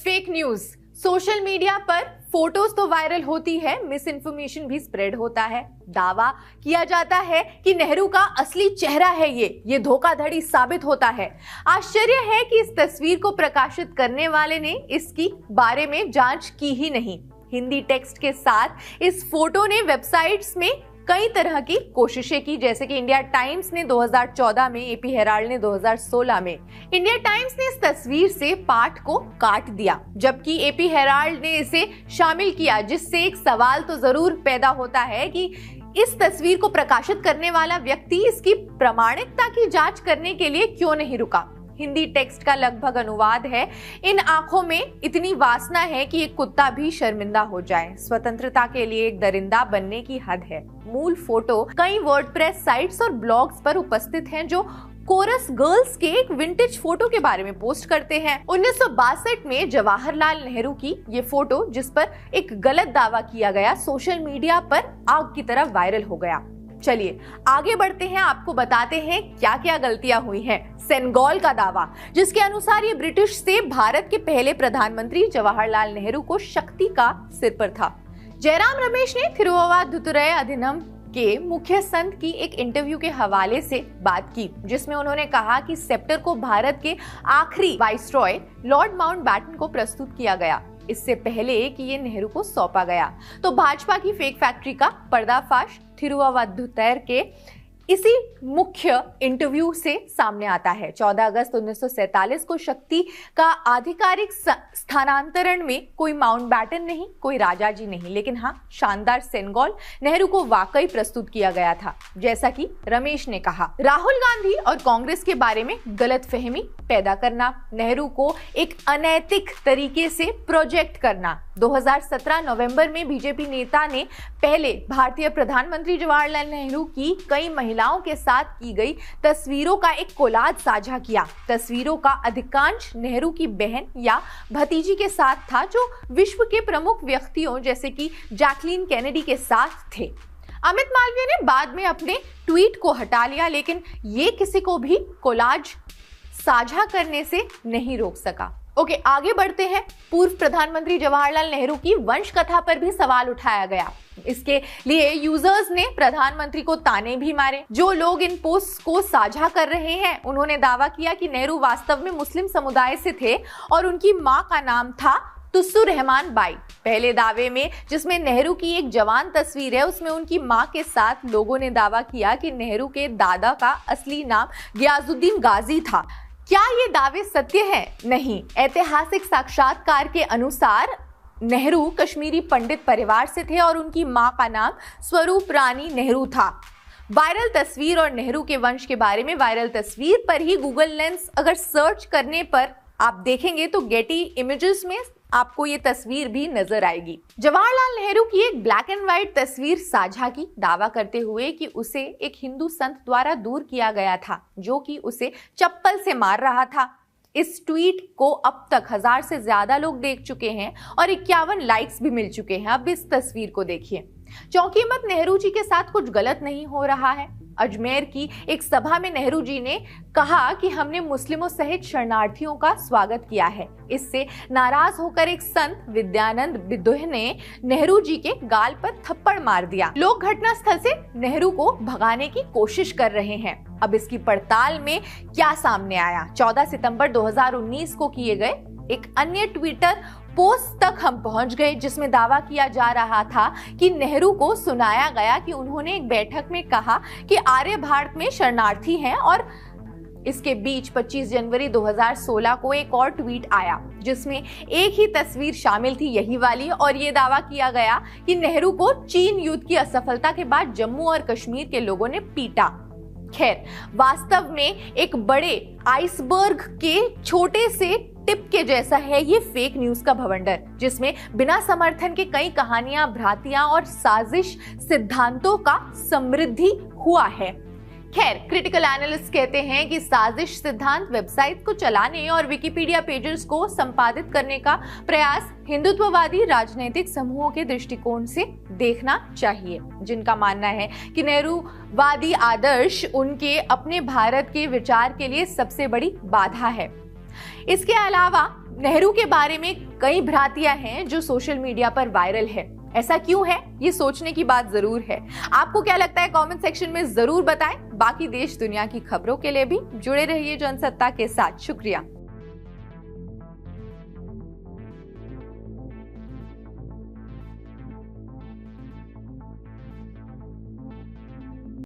Fake news. Social media पर photos तो viral होती है, मिस इन्फॉर्मेशन भी स्प्रेड होता है। दावा किया जाता है कि नेहरू का असली चेहरा है ये धोखाधड़ी साबित होता है। आश्चर्य है कि इस तस्वीर को प्रकाशित करने वाले ने इसकी बारे में जांच की ही नहीं। हिंदी टेक्स्ट के साथ इस फोटो ने वेबसाइट्स में कई तरह की कोशिशें की, जैसे कि इंडिया टाइम्स ने 2014 में, एपी हेराल्ड ने 2016 में। इंडिया टाइम्स ने इस तस्वीर से पाठ को काट दिया, जबकि एपी हेराल्ड ने इसे शामिल किया, जिससे एक सवाल तो जरूर पैदा होता है कि इस तस्वीर को प्रकाशित करने वाला व्यक्ति इसकी प्रामाणिकता की जांच करने के लिए क्यों नहीं रुका। हिंदी टेक्स्ट का लगभग अनुवाद है, इन आंखों में इतनी वासना है कि एक कुत्ता भी शर्मिंदा हो जाए। स्वतंत्रता के लिए एक दरिंदा बनने की हद है। मूल फोटो कई वर्डप्रेस साइट्स और ब्लॉग्स पर उपस्थित हैं, जो कोरस गर्ल्स के एक विंटेज फोटो के बारे में पोस्ट करते हैं। 1962 में जवाहरलाल नेहरू की ये फोटो, जिस पर एक गलत दावा किया गया, सोशल मीडिया पर आग की तरह वायरल हो गया। चलिए आगे बढ़ते हैं, आपको बताते हैं क्या क्या गलतियां हुई हैं। सेनेगल का दावा, जिसके अनुसार ये ब्रिटिश से भारत के पहले प्रधानमंत्री जवाहरलाल नेहरू को शक्ति का सिर पर था। जयराम रमेश ने थिरुवंतुरई अधिनियम के मुख्य संत की एक इंटरव्यू के हवाले से बात की, जिसमें उन्होंने कहा कि सेप्टर को भारत के आखिरी वाइसरॉय लॉर्ड माउंटबैटन को प्रस्तुत किया गया, इससे पहले कि ये नेहरू को सौंपा गया। तो भाजपा की फेक फैक्ट्री का पर्दाफाश थिरुवंतुरई के इसी मुख्य इंटरव्यू से सामने आता है। 14 अगस्त 1947 को शक्ति का आधिकारिक स्थानांतरण में कोई माउंटबैटन नहीं, कोई राजाजी नहीं, लेकिन हाँ, शानदार सेनेगल नेहरू को वाकई प्रस्तुत किया गया था, जैसा कि रमेश ने कहा। राहुल गांधी और कांग्रेस के बारे में गलतफहमी पैदा करना, नेहरू को एक अनैतिक तरीके से प्रोजेक्ट करना। 2017 नवंबर में बीजेपी नेता ने पहले भारतीय प्रधानमंत्री जवाहरलाल नेहरू की कई महिलाओं के साथ की गई तस्वीरों का एक कोलाज साझा किया। तस्वीरों का अधिकांश नेहरू की बहन या भतीजी के साथ था, जो विश्व के प्रमुख व्यक्तियों जैसे कि जैकलीन केनेडी के साथ थे। अमित मालवीय ने बाद में अपने ट्वीट को हटा लिया, लेकिन ये किसी को भी कोलाज साझा करने से नहीं रोक सका। ओके, आगे बढ़ते हैं। पूर्व प्रधानमंत्री जवाहरलाल नेहरू की वंश कथा पर भी सवाल उठाया गया। इसके लिए यूजर्स ने प्रधानमंत्री को ताने भी मारे। जो लोग इन पोस्ट को साझा कर रहे हैं, उन्होंने दावा किया कि नेहरू वास्तव में मुस्लिम समुदाय से थे और उनकी मां का नाम था तुस्सू रहमान बाई। पहले दावे में, जिसमें नेहरू की एक जवान तस्वीर है, उसमें उनकी मां के साथ लोगों ने दावा किया कि नेहरू के दादा का असली नाम गियाजुद्दीन गाजी था। क्या ये दावे सत्य हैं? नहीं। ऐतिहासिक साक्षात्कार के अनुसार नेहरू कश्मीरी पंडित परिवार से थे और उनकी मां का नाम स्वरूप रानी नेहरू था। वायरल तस्वीर और नेहरू के वंश के बारे में वायरल तस्वीर पर ही गूगल लेंस अगर सर्च करने पर आप देखेंगे तो गेटी इमेजेस में आपको ये तस्वीर भी नजर आएगी। जवाहरलाल नेहरू की एक ब्लैक एंड व्हाइट तस्वीर साझा की, दावा करते हुए कि उसे एक हिंदू संत द्वारा दूर किया गया था, जो कि उसे चप्पल से मार रहा था। इस ट्वीट को अब तक 1000 से ज्यादा लोग देख चुके हैं और 51 लाइक्स भी मिल चुके हैं। अब इस तस्वीर को देखिए। चौंकी मत, नेहरू जी के साथ कुछ गलत नहीं हो रहा है। अजमेर की एक सभा में नेहरू जी ने कहा कि हमने मुस्लिमों सहित शरणार्थियों का स्वागत किया है। इससे नाराज होकर एक संत विद्यानंद बिदुह ने नेहरू जी के गाल पर थप्पड़ मार दिया। लोग घटनास्थल से नेहरू को भगाने की कोशिश कर रहे हैं। अब इसकी पड़ताल में क्या सामने आया? 14 सितंबर 2019 को किए गए एक अन्य ट्विटर पोस्ट तक हम पहुंच गए, जिसमें दावा किया जा रहा था कि नेहरू को सुनाया गया कि उन्होंने एक बैठक में कहा कि आर्य भारत में शरणार्थी हैं। और इसके बीच 25 जनवरी 2016 को एक और ट्वीट आया, जिसमें एक ही तस्वीर शामिल थी, यही वाली, और ये दावा किया गया कि नेहरू को चीन युद्ध की असफलता के बाद जम्मू और कश्मीर के लोगों ने पीटा। खैर, वास्तव में एक बड़े आइसबर्ग के छोटे से टिप के जैसा है ये फेक न्यूज का भवंडर, जिसमें बिना समर्थन के कई कहानियां, भ्रांतियां और साजिश सिद्धांतों का समृद्धि हुआ है। खैर, क्रिटिकल एनालिस्ट कहते हैं कि साजिश सिद्धांत वेबसाइट को चलाने और विकिपीडिया पेजेस को संपादित करने का प्रयास हिंदुत्ववादी राजनीतिक समूहों के दृष्टिकोण से देखना चाहिए, जिनका मानना है कि नेहरूवादी आदर्श उनके अपने भारत के विचार के लिए सबसे बड़ी बाधा है। इसके अलावा नेहरू के बारे में कई भ्रांतियां हैं जो सोशल मीडिया पर वायरल है। ऐसा क्यों है, ये सोचने की बात जरूर है। आपको क्या लगता है, कमेंट सेक्शन में जरूर बताएं। बाकी देश दुनिया की खबरों के लिए भी जुड़े रहिए जनसत्ता के साथ। शुक्रिया।